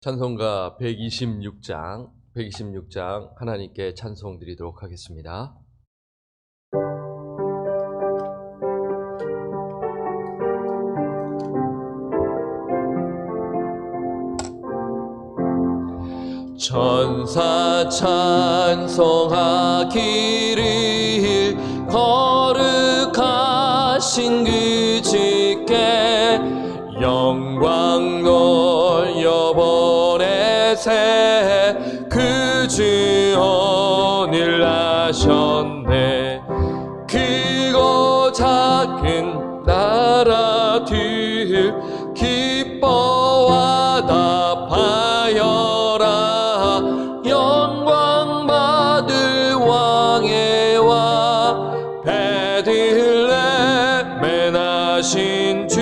찬송가 126장 하나님께 찬송 드리도록 하겠습니다. 천사 찬송하기를 거룩하신 그 주께 영광 돌려보내세 그 주 오늘 나셨네. 크고 작은 나라들 기뻐와 답하여라. 영광 받을 왕의 왕 베들레헴에 나신 주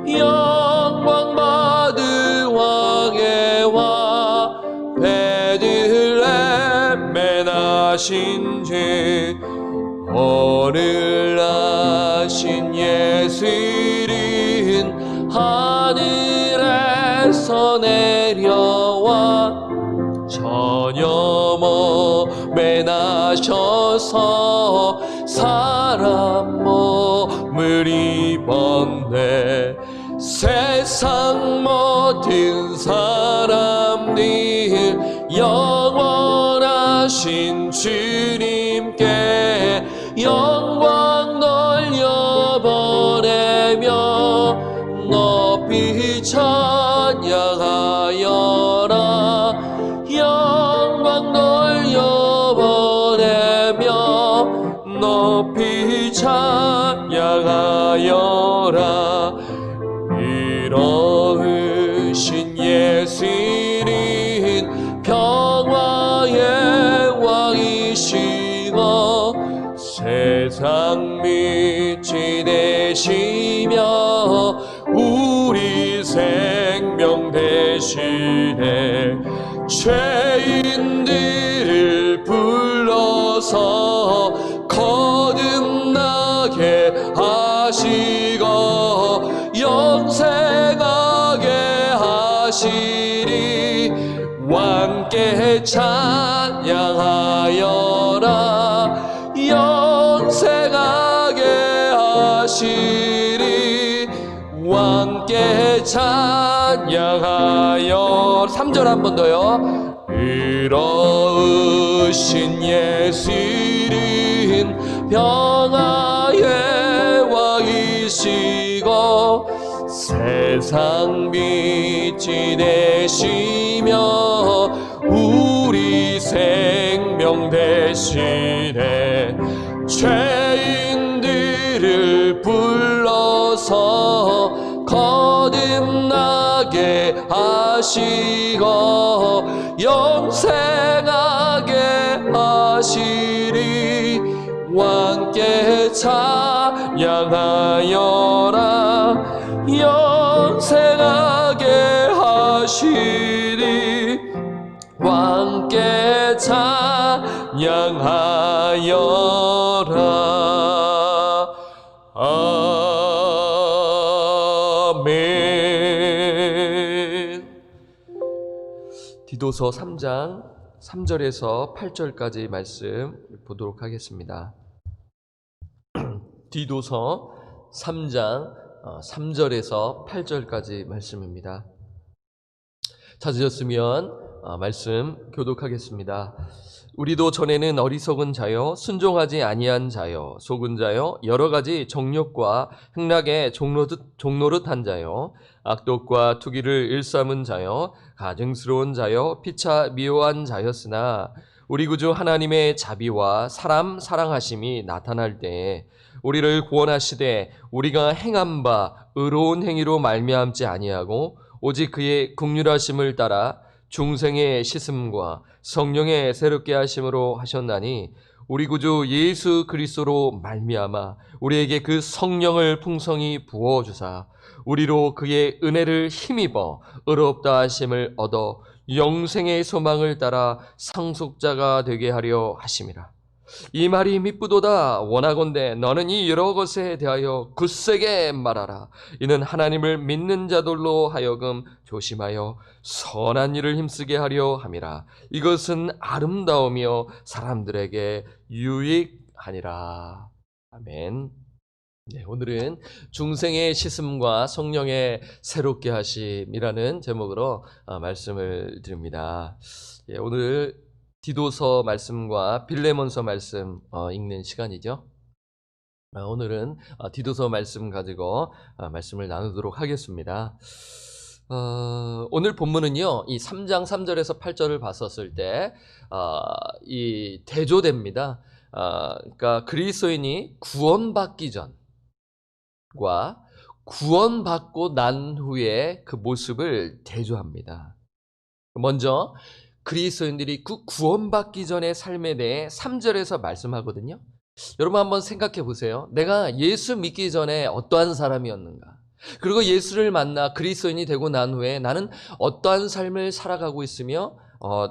영광 받을 왕의 왕 베들레헴에 나신 주 오늘 나신 예수는 하늘에서 내려와 전혀 몸에 나셔서 사람 몸을 입었네. 세상 모든 사람들 영원하신 주님께 영광 돌려보내며 높이 찬양하여라. 영광 돌려보내며 높이 찬양하여라. 이로우신 예수는 평화의 왕이시고 세상 빛이 되시며 우리 생명 되시네. 죄인들을 불러서 거듭나게 하시고 영생하게 하시리. 왕께 찬양하여라. 영생하게 하시리. 왕께 찬양하여. 3절 한 번 더요. 의로우신 예수는 평화의 왕이시고 세상 빛이 되시며 우리 생명 되시네. 죄인들을 불러서 거듭나게 하시고 영생하게 하시리. 왕께 찬양하여라. 영생하게 하시리. 왕께 찬양하여라. 아멘. 디도서 3장 3절에서 8절까지 말씀 보도록 하겠습니다. 디도서 3장 3절에서 8절까지 말씀입니다. 찾으셨으면 말씀 교독하겠습니다. 우리도 전에는 어리석은 자여 순종하지 아니한 자여 속은 자여 여러 가지 정욕과 행락에 종노릇한 자여 악독과 투기를 일삼은 자여 가증스러운 자여 피차 미워한 자였으나 우리 구주 하나님의 자비와 사람 사랑하심이 나타날 때에 우리를 구원하시되 우리가 행한 바 의로운 행위로 말미암지 아니하고 오직 그의 긍휼하심을 따라 중생의 씻음과 성령의 새롭게 하심으로 하셨나니 우리 구주 예수 그리스도로 말미암아 우리에게 그 성령을 풍성히 부어주사 우리로 그의 은혜를 힘입어 의롭다 하심을 얻어 영생의 소망을 따라 상속자가 되게 하려 하심이라. 이 말이 미쁘도다. 원하건대 너는 이 여러 것에 대하여 굳세게 말하라. 이는 하나님을 믿는 자들로 하여금 조심하여 선한 일을 힘쓰게 하려 함이라. 이것은 아름다우며 사람들에게 유익하니라. 아멘. 네, 오늘은 중생의 씻음과 성령의 새롭게 하심이라는 제목으로 말씀을 드립니다. 예, 오늘 디도서 말씀과 빌레몬서 말씀 읽는 시간이죠. 오늘은 디도서 말씀 가지고 말씀을 나누도록 하겠습니다. 오늘 본문은요, 이 3장 3절에서 8절을 봤었을 때 이 대조됩니다. 그러니까 그리스도인이 구원받기 전과 구원받고 난 후에 그 모습을 대조합니다. 먼저 그리스도인들이 그 구원받기 전의 삶에 대해 3절에서 말씀하거든요. 여러분 한번 생각해 보세요. 내가 예수 믿기 전에 어떠한 사람이었는가? 그리고 예수를 만나 그리스도인이 되고 난 후에 나는 어떠한 삶을 살아가고 있으며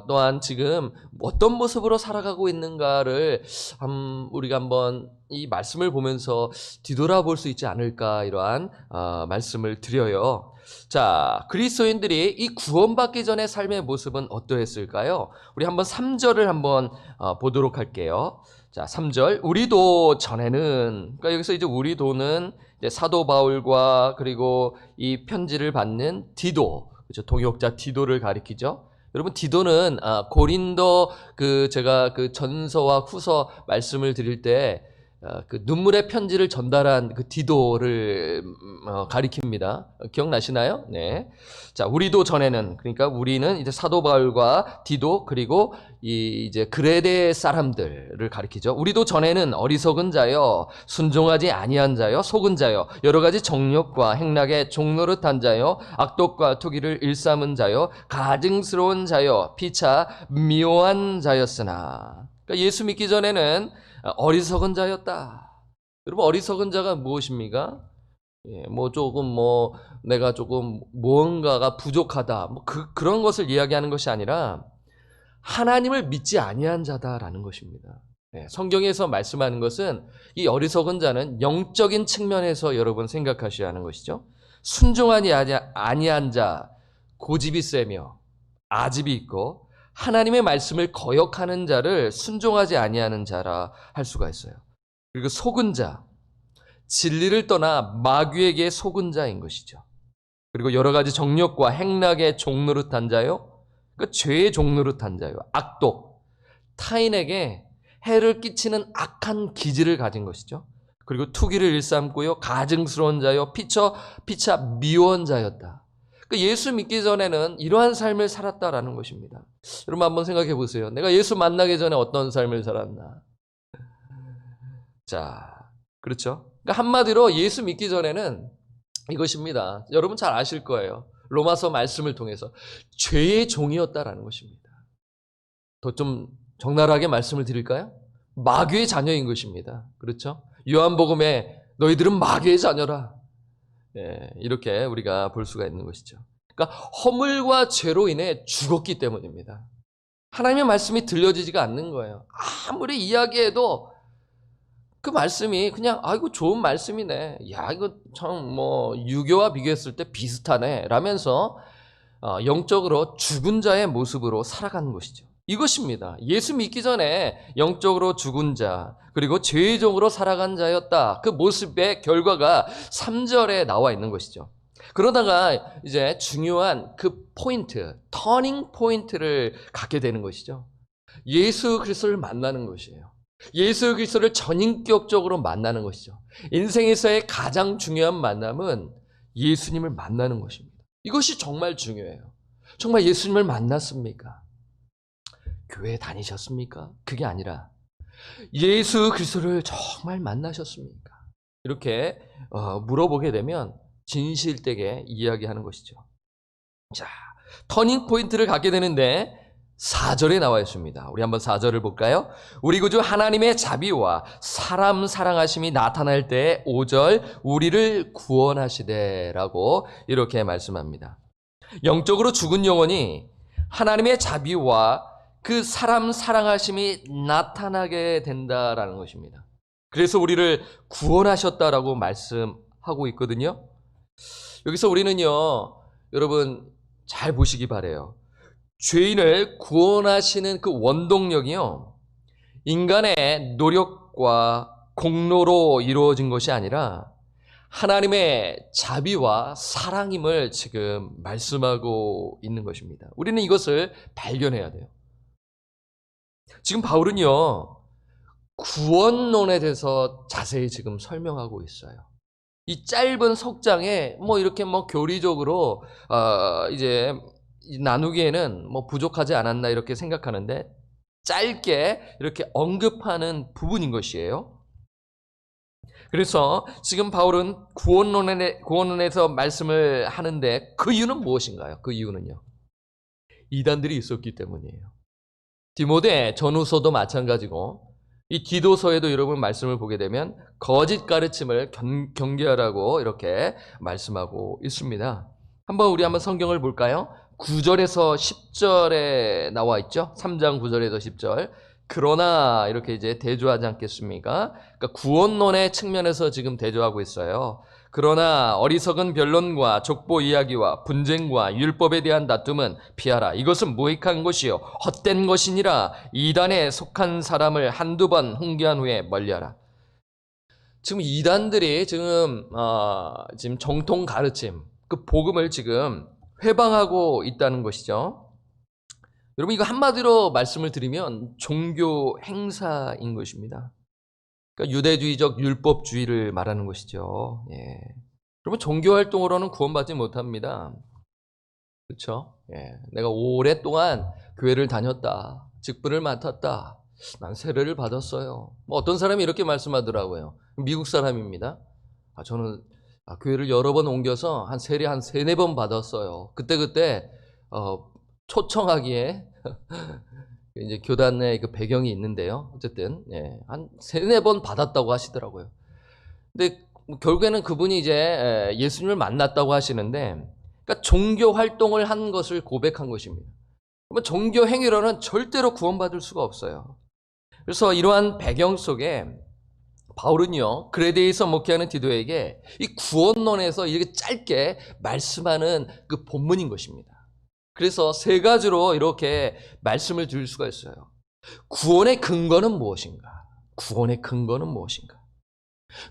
또한 지금 어떤 모습으로 살아가고 있는가를 우리가 한번 이 말씀을 보면서 뒤돌아볼 수 있지 않을까, 이러한 말씀을 드려요. 자, 그리스도인들이 이 구원받기 전의 삶의 모습은 어떠했을까요? 우리 한번 3절을 한번 보도록 할게요. 자, 3절. 우리도 전에는, 그러니까 여기서 이제 우리도는 이제 사도 바울과 그리고 이 편지를 받는 디도, 그렇죠? 동역자 디도를 가리키죠. 여러분, 디도는 고린도 제가 그 전서와 후서 말씀을 드릴 때 그 눈물의 편지를 전달한 그 디도를 가리킵니다. 기억나시나요? 네. 자, 우리도 전에는, 그러니까 우리는 이제 사도 바울과 디도 그리고 이제 그레데 사람들을 가리키죠. 우리도 전에는 어리석은 자여, 순종하지 아니한 자여, 속은 자여, 여러 가지 정욕과 행락에 종노릇한 자여, 악독과 투기를 일삼은 자여, 가증스러운 자여, 피차 미워한 자였으나. 그러니까 예수 믿기 전에는 어리석은 자였다. 여러분, 어리석은 자가 무엇입니까? 내가 조금 무언가가 부족하다. 그런 것을 이야기하는 것이 아니라 하나님을 믿지 아니한 자다라는 것입니다. 성경에서 말씀하는 것은 이 어리석은 자는 영적인 측면에서 여러분 생각하셔야 하는 것이죠. 순종하지 아니한 자, 고집이 세며 아집이 있고 하나님의 말씀을 거역하는 자를 순종하지 아니하는 자라 할 수가 있어요. 그리고 속은 자, 진리를 떠나 마귀에게 속은 자인 것이죠. 그리고 여러 가지 정욕과 행락에 종노릇한 자요, 그 죄의 종노릇한 자요, 악독, 타인에게 해를 끼치는 악한 기질을 가진 것이죠. 그리고 투기를 일삼고요, 가증스러운 자요, 피차 미워한 자였다. 예수 믿기 전에는 이러한 삶을 살았다라는 것입니다. 여러분 한번 생각해 보세요. 내가 예수 만나기 전에 어떤 삶을 살았나? 자, 그렇죠? 그러니까 한마디로 예수 믿기 전에는 이것입니다. 여러분 잘 아실 거예요. 로마서 말씀을 통해서 죄의 종이었다라는 것입니다. 더 좀 적나라하게 말씀을 드릴까요? 마귀의 자녀인 것입니다. 그렇죠? 요한복음에 너희들은 마귀의 자녀라. 이렇게 우리가 볼 수가 있는 것이죠. 그러니까 허물과 죄로 인해 죽었기 때문입니다. 하나님의 말씀이 들려지지가 않는 거예요. 아무리 이야기해도 그 말씀이 그냥 이거 좋은 말씀이네. 야, 이거 참 유교와 비교했을 때 비슷하네 라면서 영적으로 죽은 자의 모습으로 살아가는 것이죠. 이것입니다. 예수 믿기 전에 영적으로 죽은 자, 그리고 죄의 종으로 살아간 자였다. 그 모습의 결과가 3절에 나와 있는 것이죠. 그러다가 이제 중요한 그 포인트, 터닝 포인트를 갖게 되는 것이죠. 예수 그리스도를 만나는 것이에요. 예수 그리스도를 전인격적으로 만나는 것이죠. 인생에서의 가장 중요한 만남은 예수님을 만나는 것입니다. 이것이 정말 중요해요. 정말 예수님을 만났습니까? 교회 다니셨습니까? 그게 아니라 예수 그리스도를 정말 만나셨습니까? 이렇게 물어보게 되면 진실되게 이야기하는 것이죠. 자, 터닝 포인트를 갖게 되는데 4절에 나와 있습니다. 우리 한번 4절을 볼까요? 우리 구주 하나님의 자비와 사람 사랑하심이 나타날 때 5절 우리를 구원하시되라고 이렇게 말씀합니다. 영적으로 죽은 영혼이 하나님의 자비와 그 사람 사랑하심이 나타나게 된다라는 것입니다. 그래서 우리를 구원하셨다라고 말씀하고 있거든요. 여기서 우리는요, 여러분 잘 보시기 바라요. 죄인을 구원하시는 그 원동력이요, 인간의 노력과 공로로 이루어진 것이 아니라 하나님의 자비와 사랑임을 지금 말씀하고 있는 것입니다. 우리는 이것을 발견해야 돼요. 지금 바울은요, 구원론에 대해서 자세히 지금 설명하고 있어요. 이 짧은 석장에 이렇게 교리적으로 이제 나누기에는 부족하지 않았나 이렇게 생각하는데, 짧게 이렇게 언급하는 부분인 것이에요. 그래서 지금 바울은 구원론에서 말씀을 하는데 그 이유는 무엇인가요? 그 이유는요, 이단들이 있었기 때문이에요. 디모데 전후서도 마찬가지고 이 디도서에도 여러분 말씀을 보게 되면 거짓 가르침을 경계하라고 이렇게 말씀하고 있습니다. 우리 한번 성경을 볼까요? 9절에서 10절에 나와 있죠. 3장 9절에서 10절. 그러나 이렇게 이제 대조하지 않겠습니까? 그러니까 구원론의 측면에서 지금 대조하고 있어요. 그러나 어리석은 변론과 족보 이야기와 분쟁과 율법에 대한 다툼은 피하라. 이것은 무익한 것이요 헛된 것이니라. 이단에 속한 사람을 한두 번 훈계한 후에 멀리하라. 지금 이단들이 지금 정통 가르침, 그 복음을 지금 회방하고 있다는 것이죠. 여러분, 이거 한마디로 말씀을 드리면 종교 행사인 것입니다. 그러니까 유대주의적 율법주의를 말하는 것이죠. 예. 여러분, 종교 활동으로는 구원받지 못합니다. 그렇죠? 예. 내가 오랫동안 교회를 다녔다, 직분을 맡았다, 난 세례를 받았어요. 어떤 사람이 이렇게 말씀하더라고요. 미국 사람입니다. 저는 교회를 여러 번 옮겨서 세례 한 3-4번 받았어요. 그때 초청하기에 이제 교단의 그 배경이 있는데요. 어쨌든 한 3-4번 받았다고 하시더라고요. 근데 결국에는 그분이 이제 예수님을 만났다고 하시는데, 그러니까 종교 활동을 한 것을 고백한 것입니다. 그러면 종교 행위로는 절대로 구원받을 수가 없어요. 그래서 이러한 배경 속에 바울은요, 그레데이에서 목회하는 디도에게 이 구원론에서 이렇게 짧게 말씀하는 그 본문인 것입니다. 그래서 3가지로 이렇게 말씀을 드릴 수가 있어요. 구원의 근거는 무엇인가? 구원의 근거는 무엇인가?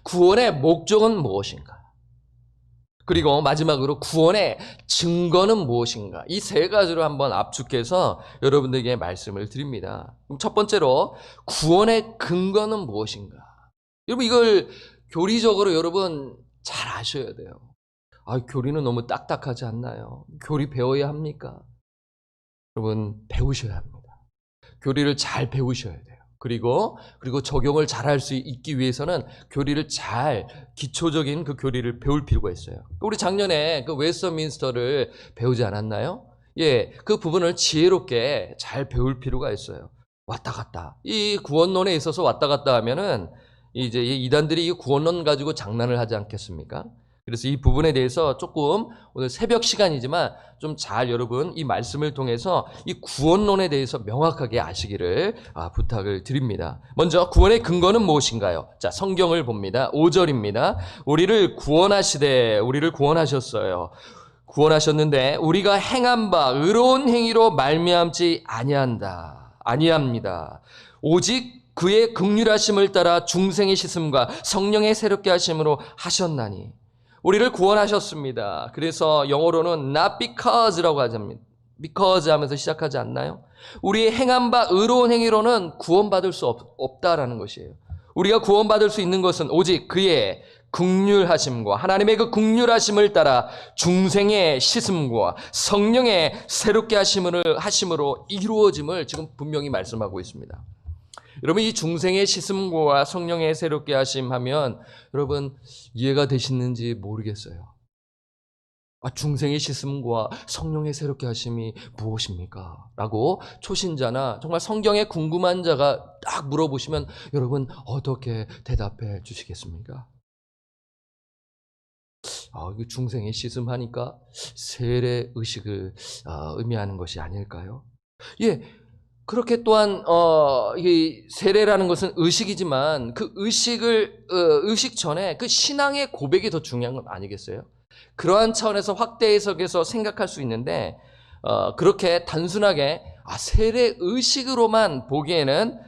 구원의 목적은 무엇인가? 그리고 마지막으로 구원의 증거는 무엇인가? 이 3가지로 한번 압축해서 여러분들에게 말씀을 드립니다. 그럼 첫 번째로 구원의 근거는 무엇인가? 여러분, 이걸 교리적으로 여러분 잘 아셔야 돼요. 교리는 너무 딱딱하지 않나요? 교리 배워야 합니까? 여러분, 배우셔야 합니다. 교리를 잘 배우셔야 돼요. 그리고 적용을 잘 할 수 있기 위해서는 교리를 기초적인 그 교리를 배울 필요가 있어요. 우리 작년에 그 웨스트민스터를 배우지 않았나요? 예, 그 부분을 지혜롭게 잘 배울 필요가 있어요. 왔다 갔다. 이 구원론에 있어서 왔다 갔다 하면은 이제 이단들이 이 구원론 가지고 장난을 하지 않겠습니까? 그래서 이 부분에 대해서 조금 오늘 새벽 시간이지만 좀 잘 여러분 이 말씀을 통해서 이 구원론에 대해서 명확하게 아시기를 부탁을 드립니다. 먼저 구원의 근거는 무엇인가요? 자, 성경을 봅니다. 5절입니다. 우리를 구원하셨어요. 구원하셨는데 우리가 행한 바 의로운 행위로 말미암지 아니합니다. 오직 그의 긍휼하심을 따라 중생의 씻음과 성령의 새롭게 하심으로 하셨나니. 우리를 구원하셨습니다. 그래서 영어로는 not because라고 하잖아요. because 하면서 시작하지 않나요? 우리의 행한 바 의로운 행위로는 구원받을 수 없다라는 것이에요. 우리가 구원받을 수 있는 것은 오직 그의 긍휼하심과 하나님의 그 긍휼하심을 따라 중생의 씻음과 성령의 새롭게 하심으로 이루어짐을 지금 분명히 말씀하고 있습니다. 여러분, 이 중생의 씻음과 성령의 새롭게 하심 하면 여러분 이해가 되시는지 모르겠어요. 중생의 씻음과 성령의 새롭게 하심이 무엇입니까? 라고 초신자나 정말 성경에 궁금한 자가 딱 물어보시면 여러분 어떻게 대답해 주시겠습니까? 이거 중생의 씻음 하니까 세례 의식을 의미하는 것이 아닐까요? 예, 그렇게 또한 이 세례라는 것은 의식이지만 그 의식을 의식 전에 그 신앙의 고백이 더 중요한 건 아니겠어요? 그러한 차원에서 확대 해석해서 생각할 수 있는데 그렇게 단순하게 세례 의식으로만 보기에는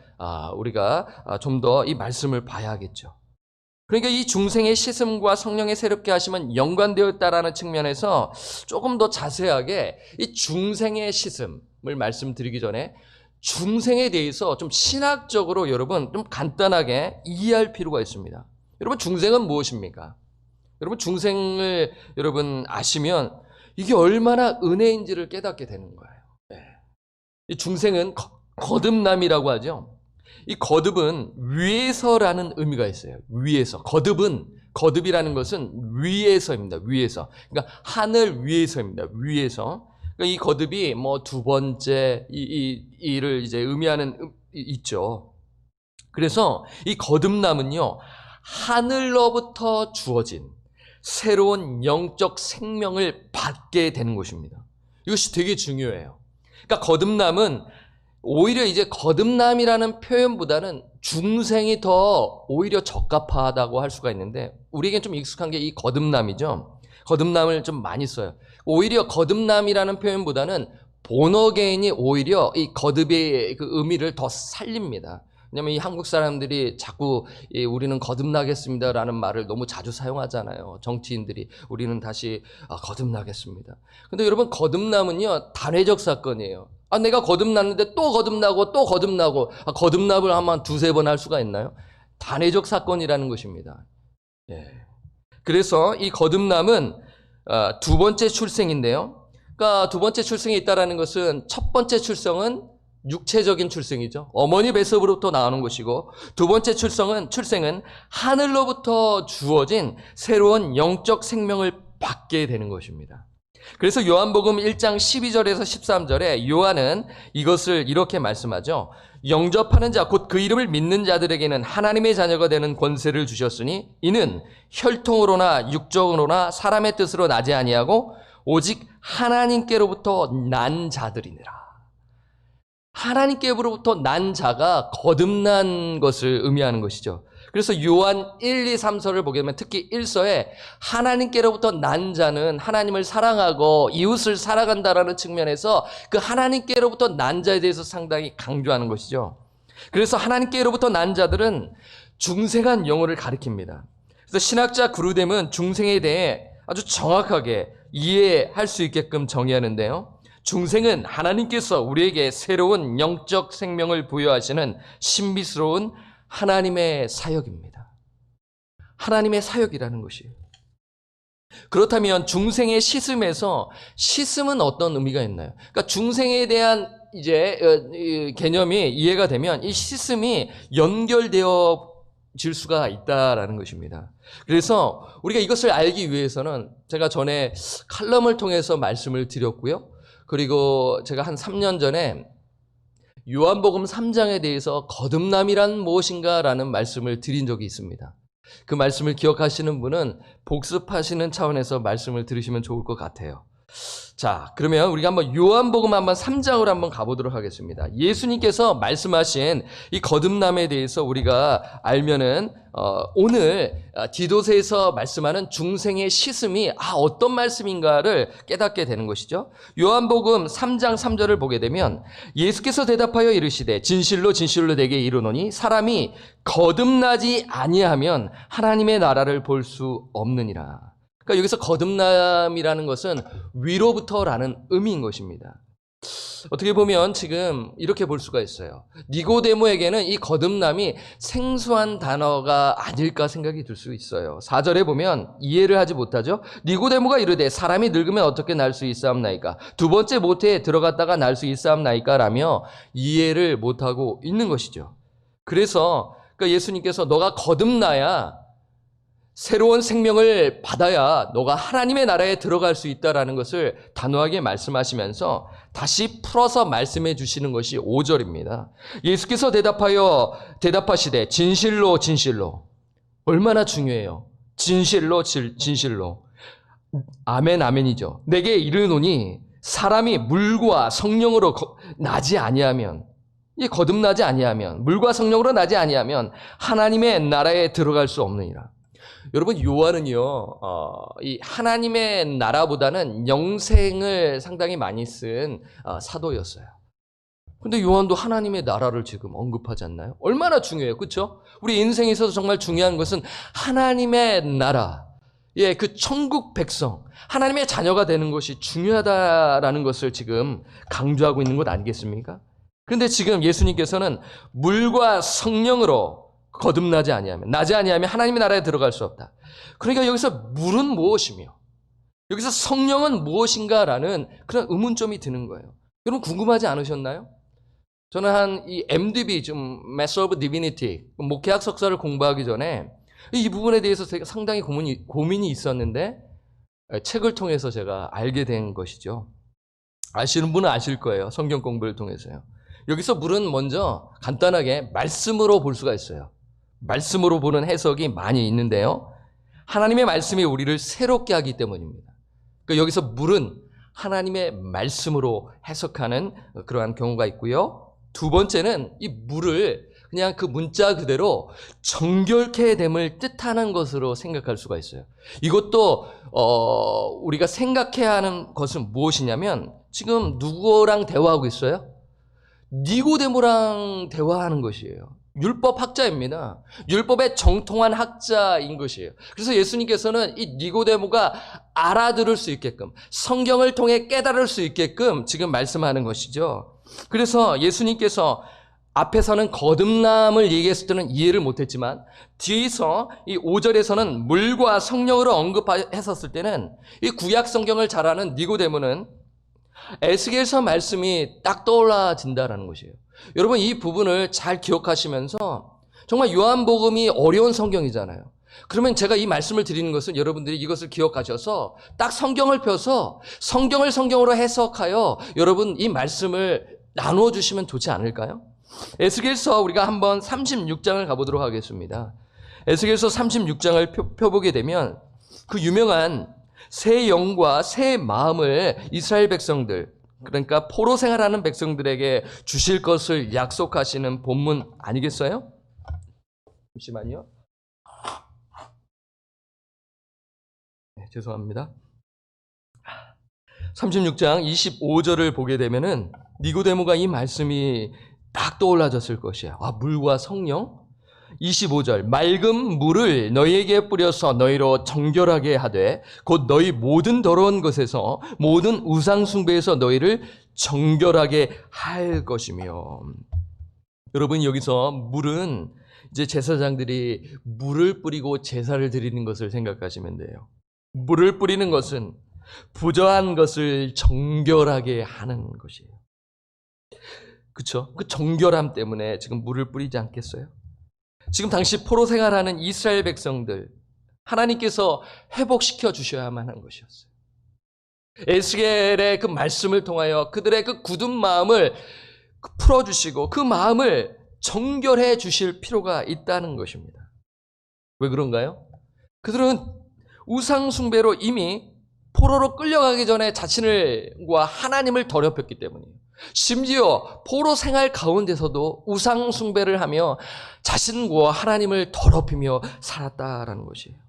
우리가 좀 더 이 말씀을 봐야겠죠. 그러니까 이 중생의 씻음과 성령의 새롭게 하심은 연관되어 있다라는 측면에서 조금 더 자세하게 이 중생의 씻음을 말씀드리기 전에 중생에 대해서 좀 신학적으로 여러분 좀 간단하게 이해할 필요가 있습니다. 여러분 중생은 무엇입니까? 여러분 중생을 여러분 아시면 이게 얼마나 은혜인지를 깨닫게 되는 거예요. 네. 이 중생은 거듭남이라고 하죠. 이 거듭은 위에서라는 의미가 있어요. 위에서. 거듭이라는 것은 위에서입니다. 위에서. 그러니까 하늘 위에서입니다. 위에서. 그러니까 이 거듭이 뭐 두 번째 이를 이제 의미하는 있죠. 그래서 이 거듭남은요, 하늘로부터 주어진 새로운 영적 생명을 받게 되는 것입니다. 이것이 되게 중요해요. 그러니까 거듭남은 오히려 이제 거듭남이라는 표현보다는 중생이 더 오히려 적합하다고 할 수가 있는데 우리에겐 좀 익숙한 게 이 거듭남이죠. 거듭남을 좀 많이 써요. 오히려 거듭남이라는 표현보다는 본어게인이 오히려 이 거듭의 그 의미를 더 살립니다. 왜냐하면 이 한국 사람들이 자꾸 우리는 거듭나겠습니다라는 말을 너무 자주 사용하잖아요. 정치인들이 우리는 다시 거듭나겠습니다. 근데 여러분 거듭남은요 단회적 사건이에요. 내가 거듭났는데 또 거듭나고 또 거듭나고 거듭남을 한 두세 번 할 수가 있나요? 단회적 사건이라는 것입니다. 예. 그래서 이 거듭남은 두 번째 출생인데요. 그러니까 두 번째 출생이 있다라는 것은 첫 번째 출생은 육체적인 출생이죠. 어머니 뱃속으로부터 나오는 것이고 두 번째 출생은 하늘로부터 주어진 새로운 영적 생명을 받게 되는 것입니다. 그래서 요한복음 1장 12절에서 13절에 요한은 이것을 이렇게 말씀하죠. 영접하는 자 곧 그 이름을 믿는 자들에게는 하나님의 자녀가 되는 권세를 주셨으니 이는 혈통으로나 육적으로나 사람의 뜻으로 나지 아니하고 오직 하나님께로부터 난 자들이니라. 하나님께로부터 난 자가 거듭난 것을 의미하는 것이죠. 그래서 요한 1, 2, 3서를 보게 되면 특히 1서에 하나님께로부터 난 자는 하나님을 사랑하고 이웃을 사랑한다라는 측면에서 그 하나님께로부터 난 자에 대해서 상당히 강조하는 것이죠. 그래서 하나님께로부터 난 자들은 중생한 영혼을 가리킵니다. 그래서 신학자 그루뎀은 중생에 대해 아주 정확하게 이해할 수 있게끔 정의하는데요. 중생은 하나님께서 우리에게 새로운 영적 생명을 부여하시는 신비스러운 하나님의 사역입니다. 하나님의 사역이라는 것이에요. 그렇다면 중생의 씻음에서 씻음은 어떤 의미가 있나요? 그러니까 중생에 대한 이제 개념이 이해가 되면 이 씻음이 연결되어 질 수가 있다라는 것입니다. 그래서 우리가 이것을 알기 위해서는 제가 전에 칼럼을 통해서 말씀을 드렸고요. 그리고 제가 한 3년 전에 요한복음 3장에 대해서 거듭남이란 무엇인가라는 말씀을 드린 적이 있습니다. 그 말씀을 기억하시는 분은 복습하시는 차원에서 말씀을 들으시면 좋을 것 같아요. 자, 그러면 우리가 한번 요한복음 3장으로 한번 가보도록 하겠습니다. 예수님께서 말씀하신 이 거듭남에 대해서 우리가 알면은 오늘 디도서에서 말씀하는 중생의 씻음이 어떤 말씀인가를 깨닫게 되는 것이죠. 요한복음 3장 3절을 보게 되면 예수께서 대답하여 이르시되 진실로 진실로 내게 이르노니 사람이 거듭나지 아니하면 하나님의 나라를 볼 수 없느니라. 그러니까 여기서 거듭남이라는 것은 위로부터라는 의미인 것입니다. 어떻게 보면 지금 이렇게 볼 수가 있어요. 니고데모에게는 이 거듭남이 생소한 단어가 아닐까 생각이 들 수 있어요. 4절에 보면 이해를 하지 못하죠. 니고데모가 이르되 사람이 늙으면 어떻게 날 수 있사옵나이까? 두 번째 모태에 들어갔다가 날 수 있사옵나이까? 라며 이해를 못하고 있는 것이죠. 그래서 그러니까 예수님께서 너가 거듭나야 새로운 생명을 받아야 너가 하나님의 나라에 들어갈 수 있다라는 것을 단호하게 말씀하시면서 다시 풀어서 말씀해 주시는 것이 5절입니다. 예수께서 대답하시되 진실로 진실로. 얼마나 중요해요. 진실로 진실로. 아멘 아멘이죠. 내게 이르노니 사람이 물과 성령으로 나지 아니하면 이 거듭나지 아니하면, 물과 성령으로 나지 아니하면 하나님의 나라에 들어갈 수 없느니라. 여러분, 요한은요, 이 하나님의 나라보다는 영생을 상당히 많이 쓴 사도였어요. 근데 요한도 하나님의 나라를 지금 언급하지 않나요? 얼마나 중요해요. 그렇죠? 우리 인생에 있어서 정말 중요한 것은 하나님의 나라, 예, 그 천국 백성, 하나님의 자녀가 되는 것이 중요하다라는 것을 지금 강조하고 있는 것 아니겠습니까? 그런데 지금 예수님께서는 물과 성령으로 거듭나지 아니하면, 나지 아니하면 하나님의 나라에 들어갈 수 없다. 그러니까 여기서 물은 무엇이며 여기서 성령은 무엇인가라는 그런 의문점이 드는 거예요. 여러분, 궁금하지 않으셨나요? 저는 이 MDB, 좀 Master of Divinity, 목회학 석사를 공부하기 전에 이 부분에 대해서 상당히 고민이 있었는데 책을 통해서 제가 알게 된 것이죠. 아시는 분은 아실 거예요. 성경 공부를 통해서요. 여기서 물은 먼저 간단하게 말씀으로 볼 수가 있어요. 말씀으로 보는 해석이 많이 있는데요. 하나님의 말씀이 우리를 새롭게 하기 때문입니다. 그러니까 여기서 물은 하나님의 말씀으로 해석하는 그러한 경우가 있고요. 두 번째는 이 물을 그냥 그 문자 그대로 정결케 됨을 뜻하는 것으로 생각할 수가 있어요. 이것도 우리가 생각해야 하는 것은 무엇이냐면 지금 누구랑 대화하고 있어요? 니고데모랑 대화하는 것이에요. 율법 학자입니다. 율법의 정통한 학자인 것이에요. 그래서 예수님께서는 이 니고데모가 알아들을 수 있게끔, 성경을 통해 깨달을 수 있게끔 지금 말씀하는 것이죠. 그래서 예수님께서 앞에서는 거듭남을 얘기했을 때는 이해를 못했지만 뒤에서 이 5절에서는 물과 성령으로 언급했었을 때는 이 구약 성경을 잘 아는 니고데모는 에스겔서 말씀이 딱 떠올라진다라는 것이에요. 여러분, 이 부분을 잘 기억하시면서, 정말 요한복음이 어려운 성경이잖아요. 그러면 제가 이 말씀을 드리는 것은 여러분들이 이것을 기억하셔서 딱 성경을 펴서 성경을 성경으로 해석하여 여러분 이 말씀을 나누어 주시면 좋지 않을까요? 에스겔서 우리가 한번 36장을 가보도록 하겠습니다. 에스겔서 36장을 펴보게 되면 그 유명한 새 영과 새 마음을 이스라엘 백성들, 그러니까 포로 생활하는 백성들에게 주실 것을 약속하시는 본문 아니겠어요? 잠시만요. 네, 죄송합니다. 36장 25절을 보게 되면은 니고데모가 이 말씀이 딱 떠올라졌을 것이야. 물과 성령? 25절, 맑은 물을 너희에게 뿌려서 너희로 정결하게 하되 곧 너희 모든 더러운 것에서, 모든 우상 숭배에서 너희를 정결하게 할 것이며. 여러분, 여기서 물은 이제 제사장들이 물을 뿌리고 제사를 드리는 것을 생각하시면 돼요. 물을 뿌리는 것은 부정한 것을 정결하게 하는 것이에요. 그렇죠? 그 정결함 때문에 지금 물을 뿌리지 않겠어요? 지금 당시 포로 생활하는 이스라엘 백성들, 하나님께서 회복시켜 주셔야만 한 것이었어요. 에스겔의 그 말씀을 통하여 그들의 그 굳은 마음을 풀어주시고 그 마음을 정결해 주실 필요가 있다는 것입니다. 왜 그런가요? 그들은 우상 숭배로 이미 포로로 끌려가기 전에 자신과 하나님을 더럽혔기 때문이에요. 심지어 포로 생활 가운데서도 우상 숭배를 하며 자신과 하나님을 더럽히며 살았다라는 것이에요.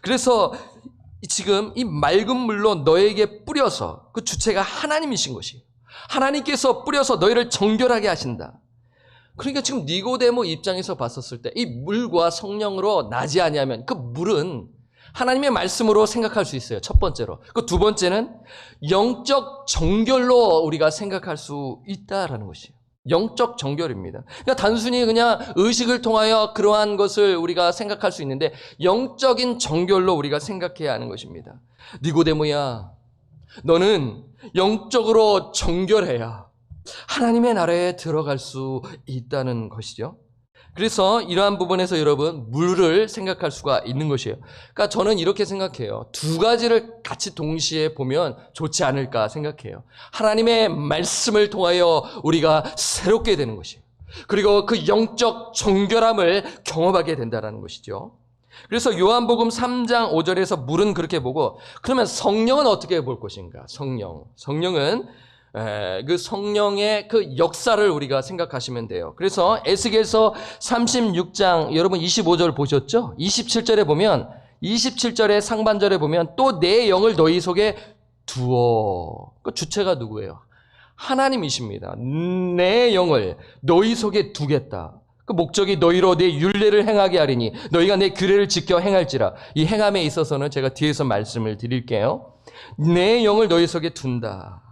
그래서 지금 이 맑은 물로 너에게 뿌려서, 그 주체가 하나님이신 것이에요. 하나님께서 뿌려서 너희를 정결하게 하신다. 그러니까 지금 니고데모 입장에서 봤었을 때 이 물과 성령으로 나지 아니하면, 그 물은 하나님의 말씀으로 생각할 수 있어요. 첫 번째로. 그 두 번째는 영적 정결로 우리가 생각할 수 있다라는 것이에요. 영적 정결입니다. 그러니까 단순히 그냥 의식을 통하여 그러한 것을 우리가 생각할 수 있는데 영적인 정결로 우리가 생각해야 하는 것입니다. 니고데모야, 너는 영적으로 정결해야 하나님의 나라에 들어갈 수 있다는 것이죠. 그래서 이러한 부분에서 여러분 물을 생각할 수가 있는 것이에요. 그러니까 저는 이렇게 생각해요. 두 가지를 같이 동시에 보면 좋지 않을까 생각해요. 하나님의 말씀을 통하여 우리가 새롭게 되는 것이에요. 그리고 그 영적 정결함을 경험하게 된다는 것이죠. 그래서 요한복음 3장 5절에서 물은 그렇게 보고, 그러면 성령은 어떻게 볼 것인가? 성령은 그 성령의 그 역사를 우리가 생각하시면 돼요. 그래서 에스겔서 36장 여러분 25절 보셨죠? 27절에 보면 27절의 상반절에 보면 또 내 영을 너희 속에 두어. 그 주체가 누구예요? 하나님이십니다. 내 영을 너희 속에 두겠다. 그 목적이 너희로 내 율례를 행하게 하리니 너희가 내 규례를 지켜 행할지라. 이 행함에 있어서는 제가 뒤에서 말씀을 드릴게요. 내 영을 너희 속에 둔다.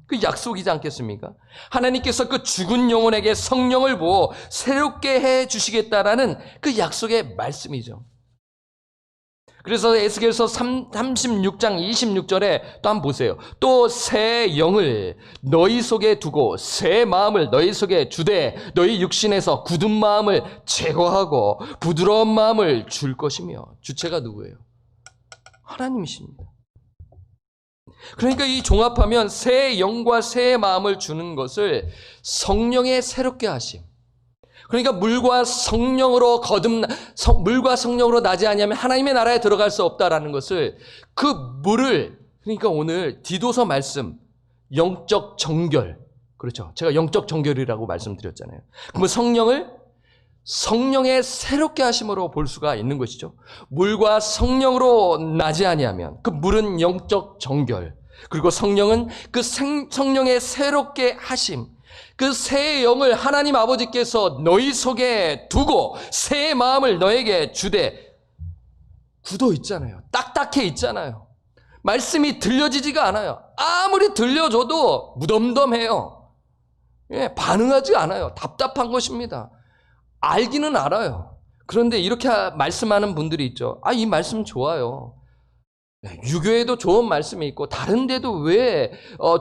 그 약속이지 않겠습니까? 하나님께서 그 죽은 영혼에게 성령을 부어 새롭게 해 주시겠다라는 그 약속의 말씀이죠. 그래서 에스겔서 36장 26절에 또 한번 보세요. 또 새 영을 너희 속에 두고 새 마음을 너희 속에 주되 너희 육신에서 굳은 마음을 제거하고 부드러운 마음을 줄 것이며. 주체가 누구예요? 하나님이십니다. 그러니까 이 종합하면 새 영과 새 마음을 주는 것을 성령의 새롭게 하심. 그러니까 물과 성령으로 물과 성령으로 나지 아니하면 하나님의 나라에 들어갈 수 없다라는 것을 그 물을 그러니까 오늘 디도서 말씀 영적 정결 그렇죠. 제가 영적 정결이라고 말씀드렸잖아요. 그러면 성령의 새롭게 하심으로 볼 수가 있는 것이죠. 물과 성령으로 나지 아니하면 그 물은 영적 정결 그리고 성령은 그 성령의 새롭게 하심 그 새 영을 하나님 아버지께서 너희 속에 두고 새 마음을 너에게 주되 굳어 있잖아요. 딱딱해 있잖아요. 말씀이 들려지지가 않아요. 아무리 들려줘도 무덤덤해요. 예, 반응하지 않아요. 답답한 것입니다. 알기는 알아요. 그런데 이렇게 말씀하는 분들이 있죠. 이 말씀 좋아요. 유교에도 좋은 말씀이 있고 다른 데도 왜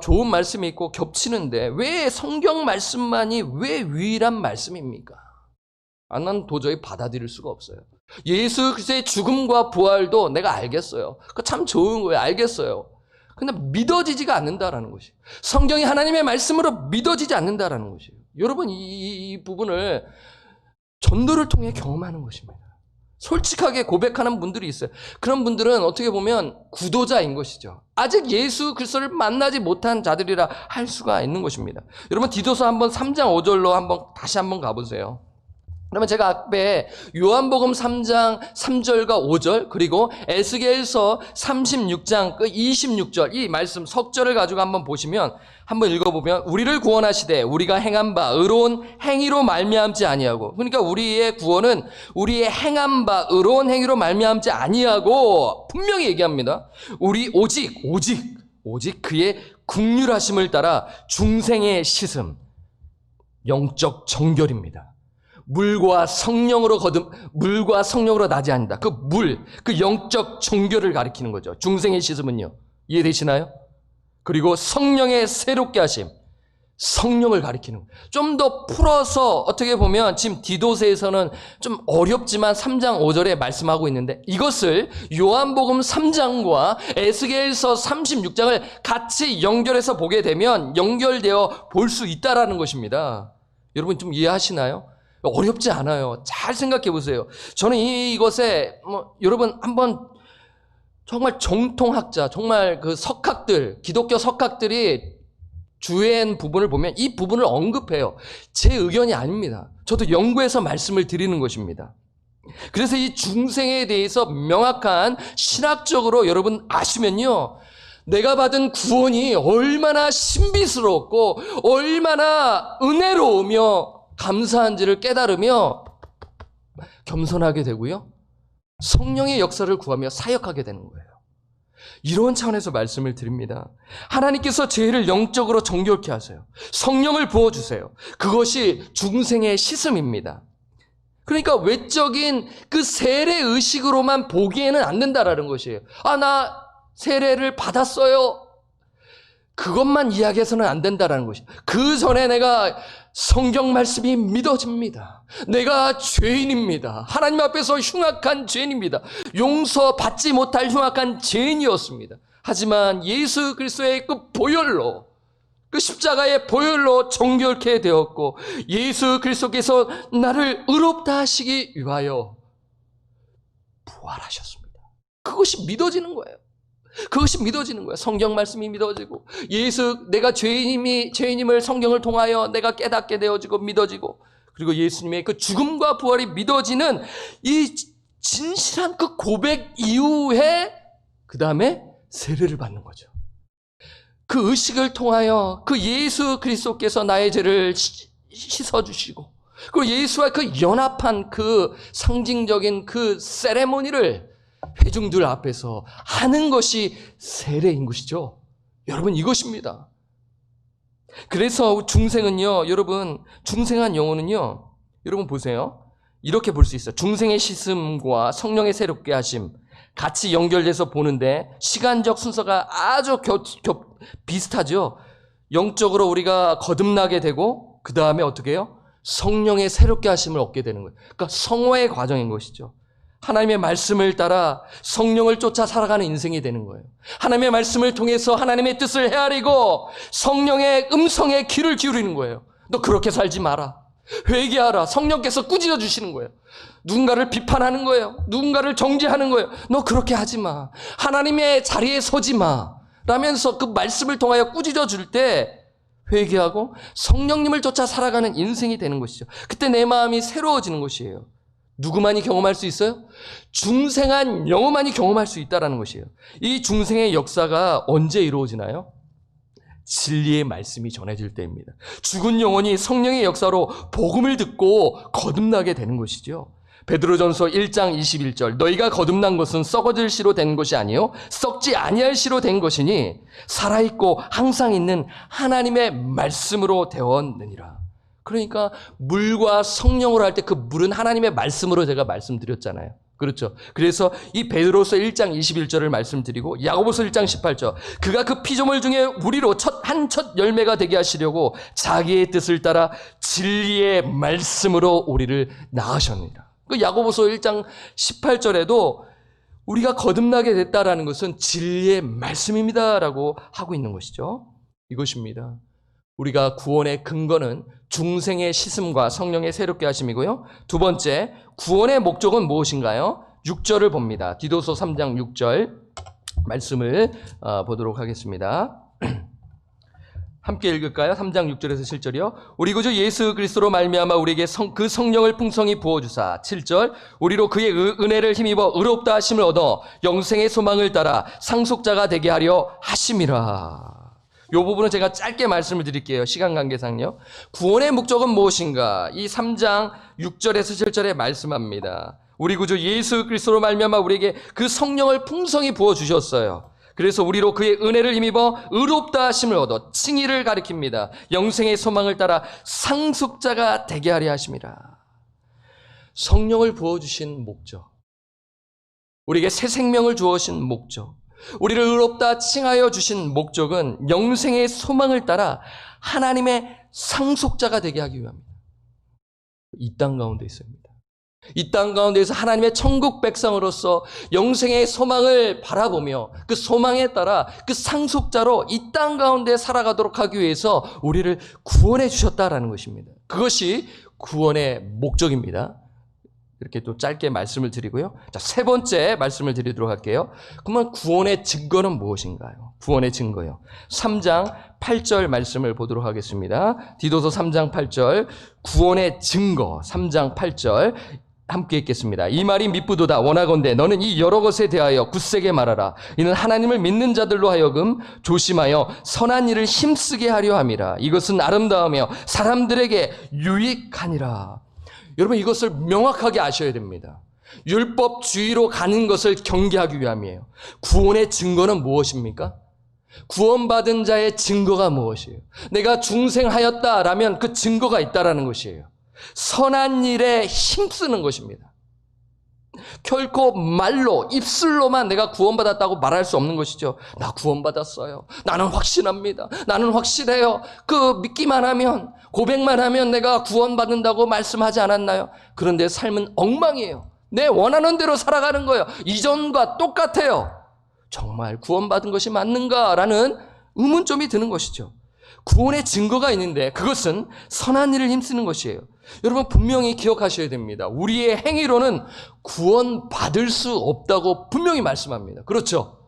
좋은 말씀이 있고 겹치는데 왜 성경 말씀만이 왜 유일한 말씀입니까? 난 도저히 받아들일 수가 없어요. 예수 그리스도의 죽음과 부활도 내가 알겠어요. 그거 참 좋은 거예요. 알겠어요. 근데 믿어지지가 않는다라는 것이 성경이 하나님의 말씀으로 믿어지지 않는다라는 것이에요. 여러분 이 부분을 전도를 통해 경험하는 것입니다. 솔직하게 고백하는 분들이 있어요. 그런 분들은 어떻게 보면 구도자인 것이죠. 아직 예수 그리스도를 만나지 못한 자들이라 할 수가 있는 것입니다. 여러분 디도서 3장 5절로 다시 한번 가보세요. 그러면 제가 앞에 요한복음 3장 3절과 5절 그리고 에스겔서 36장 26절 이 말씀 석절을 가지고 한번 보시면 한번 읽어보면 우리를 구원하시되 우리가 행한 바 의로운 행위로 말미암지 아니하고 그러니까 우리의 구원은 우리의 행한 바 의로운 행위로 말미암지 아니하고 분명히 얘기합니다. 우리 오직 그의 긍휼하심을 따라 중생의 씻음 영적 정결입니다. 물과 성령으로 나지 않는다. 그 영적 정결을 가리키는 거죠. 중생의 씻음은요. 이해되시나요? 그리고 성령의 새롭게 하심. 성령을 가리키는 거예요. 좀 더 풀어서 어떻게 보면 지금 디도서에서는 좀 어렵지만 3장 5절에 말씀하고 있는데 이것을 요한복음 3장과 에스겔서 36장을 같이 연결해서 보게 되면 연결되어 볼 수 있다라는 것입니다. 여러분 좀 이해하시나요? 어렵지 않아요. 잘 생각해 보세요. 저는 이것에 여러분 한번 정말 정통학자, 정말 그 석학들, 기독교 석학들이 주된 부분을 보면 이 부분을 언급해요. 제 의견이 아닙니다. 저도 연구해서 말씀을 드리는 것입니다. 그래서 이 중생에 대해서 명확한 신학적으로 여러분 아시면요. 내가 받은 구원이 얼마나 신비스럽고 얼마나 은혜로우며 감사한지를 깨달으며 겸손하게 되고요. 성령의 역사를 구하며 사역하게 되는 거예요. 이런 차원에서 말씀을 드립니다. 하나님께서 죄를 영적으로 정결케 하세요. 성령을 부어주세요. 그것이 중생의 씻음입니다. 그러니까 외적인 그 세례 의식으로만 보기에는 안 된다라는 것이에요. 나 세례를 받았어요. 그것만 이야기해서는 안 된다라는 것이에요. 그 전에 내가 성경 말씀이 믿어집니다. 내가 죄인입니다. 하나님 앞에서 흉악한 죄인입니다. 용서받지 못할 흉악한 죄인이었습니다. 하지만 예수 그리스도의 그 보혈로 그 십자가의 보혈로 정결케 되었고 예수 그리스도께서 나를 의롭다 하시기 위하여 부활하셨습니다. 그것이 믿어지는 거예요. 그것이 믿어지는 거예요. 성경 말씀이 믿어지고 내가 죄인임을 성경을 통하여 내가 깨닫게 되어지고 믿어지고, 그리고 예수님의 그 죽음과 부활이 믿어지는 이 진실한 그 고백 이후에 그 다음에 세례를 받는 거죠. 그 의식을 통하여 그 예수 그리스도께서 나의 죄를 씻어주시고, 그 예수와 그 연합한 그 상징적인 그 세레모니를 회중들 앞에서 하는 것이 세례인 것이죠. 여러분, 이것입니다. 그래서 중생은요, 여러분, 중생한 영혼은요, 여러분 보세요. 이렇게 볼 수 있어요. 중생의 씻음과 성령의 새롭게 하심 같이 연결돼서 보는데 시간적 순서가 아주 비슷하죠. 영적으로 우리가 거듭나게 되고 그 다음에 어떻게 해요? 성령의 새롭게 하심을 얻게 되는 거예요. 그러니까 성화의 과정인 것이죠. 하나님의 말씀을 따라 성령을 쫓아 살아가는 인생이 되는 거예요. 하나님의 말씀을 통해서 하나님의 뜻을 헤아리고 성령의 음성에 귀를 기울이는 거예요. 너 그렇게 살지 마라. 회개하라. 성령께서 꾸짖어 주시는 거예요. 누군가를 비판하는 거예요. 누군가를 정죄하는 거예요. 너 그렇게 하지 마. 하나님의 자리에 서지 마. 라면서 그 말씀을 통하여 꾸짖어 줄 때 회개하고 성령님을 쫓아 살아가는 인생이 되는 것이죠. 그때 내 마음이 새로워지는 것이에요. 누구만이 경험할 수 있어요? 중생한 영혼만이 경험할 수 있다는 것이에요. 이 중생의 역사가 언제 이루어지나요? 진리의 말씀이 전해질 때입니다. 죽은 영혼이 성령의 역사로 복음을 듣고 거듭나게 되는 것이죠. 베드로전서 1장 21절, 너희가 거듭난 것은 썩어질 씨로 된 것이 아니요 썩지 아니할 씨로 된 것이니 살아있고 항상 있는 하나님의 말씀으로 되었느니라. 그러니까 물과 성령으로 할 때 그 물은 하나님의 말씀으로 제가 말씀드렸잖아요. 그렇죠. 그래서 이 베드로서 1장 21절을 말씀드리고 야고보서 1장 18절, 그가 그 피조물 중에 우리로 한 첫 열매가 되게 하시려고 자기의 뜻을 따라 진리의 말씀으로 우리를 낳으셨느니라. 그 야고보서 1장 18절에도 우리가 거듭나게 됐다라는 것은 진리의 말씀입니다라고 하고 있는 것이죠. 이것입니다. 우리가 구원의 근거는 중생의 씻음과 성령의 새롭게 하심이고요. 두 번째, 구원의 목적은 무엇인가요? 6절을 봅니다. 디도서 3장 6절 말씀을 보도록 하겠습니다. 함께 읽을까요? 3장 6절에서 7절이요. 우리 구주 예수 그리스도로 말미암아 우리에게 그 성령을 풍성히 부어주사. 7절, 우리로 그의 은혜를 힘입어 의롭다 하심을 얻어 영생의 소망을 따라 상속자가 되게 하려 하심이라. 이 부분은 제가 짧게 말씀을 드릴게요. 시간 관계상요. 구원의 목적은 무엇인가? 이 3장 6절에서 7절에 말씀합니다. 우리 구주 예수 그리스도로 말미암아 우리에게 그 성령을 풍성히 부어주셨어요. 그래서 우리로 그의 은혜를 힘입어 의롭다 하심을 얻어 칭의를 가리킵니다. 영생의 소망을 따라 상속자가 되게 하려 하심이라. 성령을 부어주신 목적, 우리에게 새 생명을 주어신 목적, 우리를 의롭다 칭하여 주신 목적은 영생의 소망을 따라 하나님의 상속자가 되게 하기 위함입니다. 이 땅 가운데 있습니다. 이 땅 가운데에서 하나님의 천국 백성으로서 영생의 소망을 바라보며 그 소망에 따라 그 상속자로 이 땅 가운데 살아가도록 하기 위해서 우리를 구원해 주셨다라는 것입니다. 그것이 구원의 목적입니다. 이렇게 또 짧게 말씀을 드리고요. 자, 세 번째 말씀을 드리도록 할게요. 그러면 구원의 증거는 무엇인가요? 구원의 증거요. 3장 8절 말씀을 보도록 하겠습니다. 디도서 3장 8절, 구원의 증거 3장 8절 함께 읽겠습니다. 이 말이 미쁘도다. 원하건대 너는 이 여러 것에 대하여 굳세게 말하라. 이는 하나님을 믿는 자들로 하여금 조심하여 선한 일을 힘쓰게 하려 함이라. 이것은 아름다우며 사람들에게 유익하니라. 여러분, 이것을 명확하게 아셔야 됩니다. 율법주의로 가는 것을 경계하기 위함이에요. 구원의 증거는 무엇입니까? 구원받은 자의 증거가 무엇이에요? 내가 중생하였다라면 그 증거가 있다라는 것이에요. 선한 일에 힘쓰는 것입니다. 결코 말로, 입술로만 내가 구원받았다고 말할 수 없는 것이죠. 나 구원받았어요. 나는 확신합니다. 나는 확실해요. 그 믿기만 하면, 고백만 하면 내가 구원받는다고 말씀하지 않았나요? 그런데 삶은 엉망이에요. 내 원하는 대로 살아가는 거예요. 이전과 똑같아요. 정말 구원받은 것이 맞는가라는 의문점이 드는 것이죠. 구원의 증거가 있는데 그것은 선한 일을 힘쓰는 것이에요. 여러분, 분명히 기억하셔야 됩니다. 우리의 행위로는 구원받을 수 없다고 분명히 말씀합니다. 그렇죠?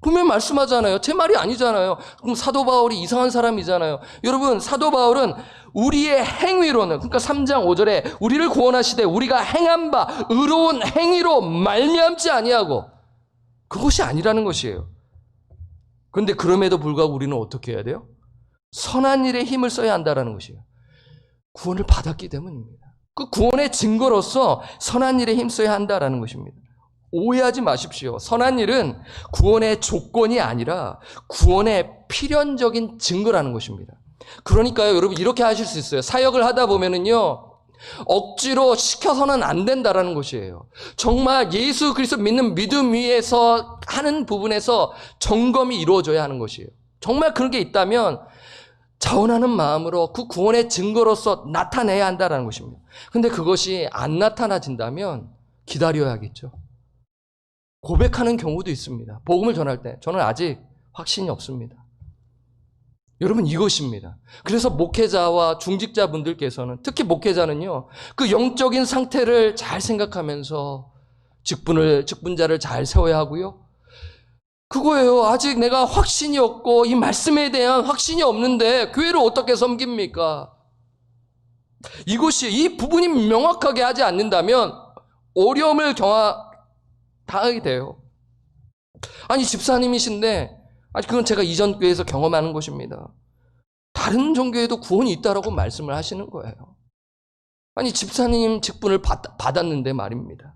분명히 말씀하잖아요. 제 말이 아니잖아요. 그럼 사도 바울이 이상한 사람이잖아요. 여러분, 사도 바울은 우리의 행위로는, 그러니까 3장 5절에 우리를 구원하시되 우리가 행한 바 의로운 행위로 말미암지 아니하고, 그것이 아니라는 것이에요. 그런데 그럼에도 불구하고 우리는 어떻게 해야 돼요? 선한 일에 힘을 써야 한다는 것이에요. 구원을 받았기 때문입니다. 그 구원의 증거로서 선한 일에 힘 써야 한다는 것입니다. 오해하지 마십시오. 선한 일은 구원의 조건이 아니라 구원의 필연적인 증거라는 것입니다. 그러니까요, 여러분, 이렇게 하실 수 있어요. 사역을 하다 보면은요, 억지로 시켜서는 안 된다라는 것이에요. 정말 예수 그리스도 믿는 믿음 위에서 하는 부분에서 점검이 이루어져야 하는 것이에요. 정말 그런 게 있다면 자원하는 마음으로 그 구원의 증거로서 나타내야 한다는 것입니다. 근데 그것이 안 나타나진다면 기다려야겠죠. 고백하는 경우도 있습니다. 복음을 전할 때 저는 아직 확신이 없습니다. 여러분, 이것입니다. 그래서 목회자와 중직자분들께서는, 특히 목회자는요, 그 영적인 상태를 잘 생각하면서 직분자를 잘 세워야 하고요. 그거예요. 아직 내가 확신이 없고 이 말씀에 대한 확신이 없는데 교회를 어떻게 섬깁니까? 이 부분이 명확하게 하지 않는다면 어려움을 당하게 돼요. 아니, 집사님이신데, 아니, 그건 제가 이전 교회에서 경험하는 것입니다. 다른 종교에도 구원이 있다라고 말씀을 하시는 거예요. 아니, 집사님 직분을 받았는데 말입니다.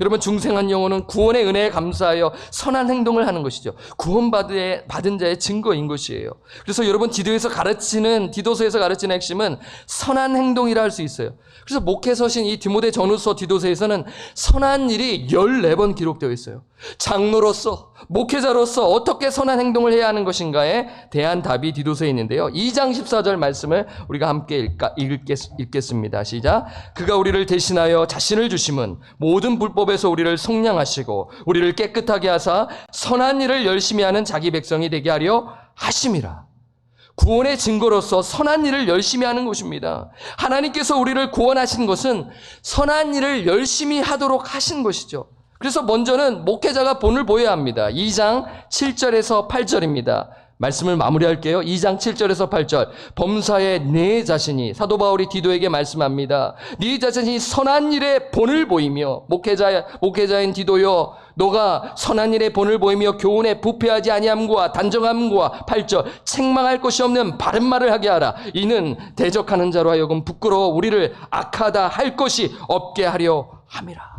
여러분, 중생한 영혼은 구원의 은혜에 감사하여 선한 행동을 하는 것이죠. 구원받은 자의 증거인 것이에요. 그래서 여러분, 디도서에서 가르치는 핵심은 선한 행동이라 할 수 있어요. 그래서 목회서신 이 디모데 전후서 디도서에서는 선한 일이 14번 기록되어 있어요. 장로로서, 목회자로서 어떻게 선한 행동을 해야 하는 것인가에 대한 답이 디도서에 있는데요. 2장 14절 말씀을 우리가 함께 읽겠습니다. 시작. 그가 우리를 대신하여 자신을 주심은 모든 불법에서 우리를 속량하시고 우리를 깨끗하게 하사 선한 일을 열심히 하는 자기 백성이 되게 하려 하심이라. 구원의 증거로서 선한 일을 열심히 하는 것입니다. 하나님께서 우리를 구원하신 것은 선한 일을 열심히 하도록 하신 것이죠. 그래서 먼저는 목회자가 본을 보여야 합니다. 2장 7절에서 8절입니다. 말씀을 마무리할게요. 2장 7절에서 8절. 범사에 내 자신이, 사도 바울이 디도에게 말씀합니다. 네 자신이 선한 일에 본을 보이며, 목회자인 디도여, 너가 선한 일에 본을 보이며 교훈에 부패하지 아니함과 단정함과 8절. 책망할 것이 없는 바른 말을 하게 하라. 이는 대적하는 자로 하여금 부끄러워 우리를 악하다 할 것이 없게 하려 함이라.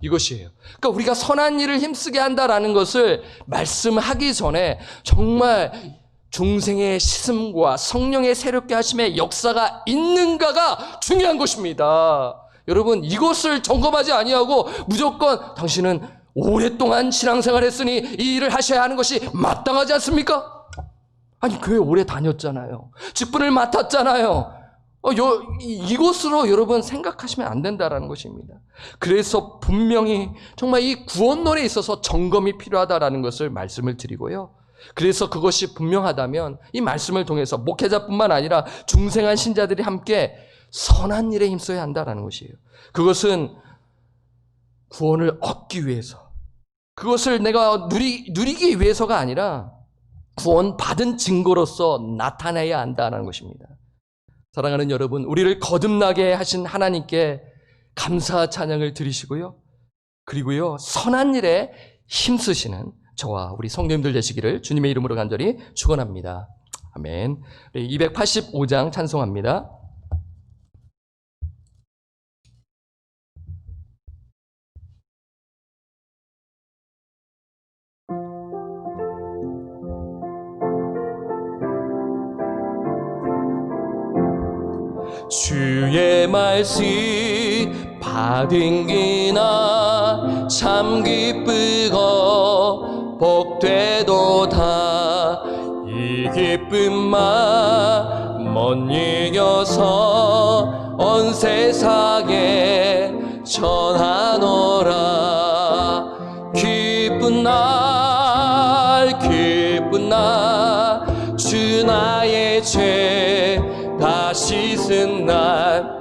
이것이에요. 그러니까 우리가 선한 일을 힘쓰게 한다라는 것을 말씀하기 전에 정말 중생의 시슴과 성령의 새롭게 하심의 역사가 있는가가 중요한 것입니다. 여러분, 이것을 점검하지 아니하고 무조건 당신은 오랫동안 신앙생활 했으니 이 일을 하셔야 하는 것이 마땅하지 않습니까? 아니, 교회 오래 다녔잖아요. 직분을 맡았잖아요. 이것으로 여러분 생각하시면 안 된다라는 것입니다. 그래서 분명히 정말 이 구원론에 있어서 점검이 필요하다라는 것을 말씀을 드리고요. 그래서 그것이 분명하다면 이 말씀을 통해서 목회자뿐만 아니라 중생한 신자들이 함께 선한 일에 힘써야 한다라는 것이에요. 그것은 구원을 얻기 위해서, 그것을 내가 누리기 위해서가 아니라 구원 받은 증거로서 나타내야 한다는 것입니다. 사랑하는 여러분, 우리를 거듭나게 하신 하나님께 감사 찬양을 드리시고요. 그리고요, 선한 일에 힘쓰시는 저와 우리 성도님들 되시기를 주님의 이름으로 간절히 축원합니다. 아멘. 285장 찬송합니다. 주의 말씀 받은 기나 참 기쁘고 복되도다. 이 기쁨만 먼 이겨서 온 세상에 전하노라. 기쁜 날 주 나의 죄 다 씻은 날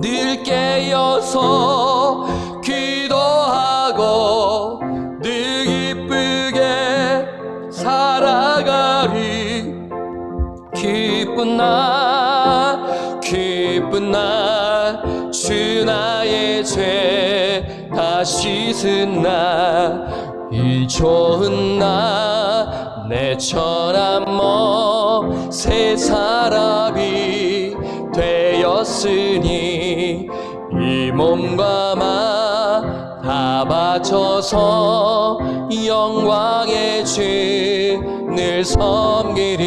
늘 깨어서 기도하고 기쁜 날 기쁜 날 주 나의 죄 다 씻은 날 이 좋은 날 내 천한 몸 새 사람이 되었으니 이 몸과 마 다 바쳐서 영광의 주를 섬기리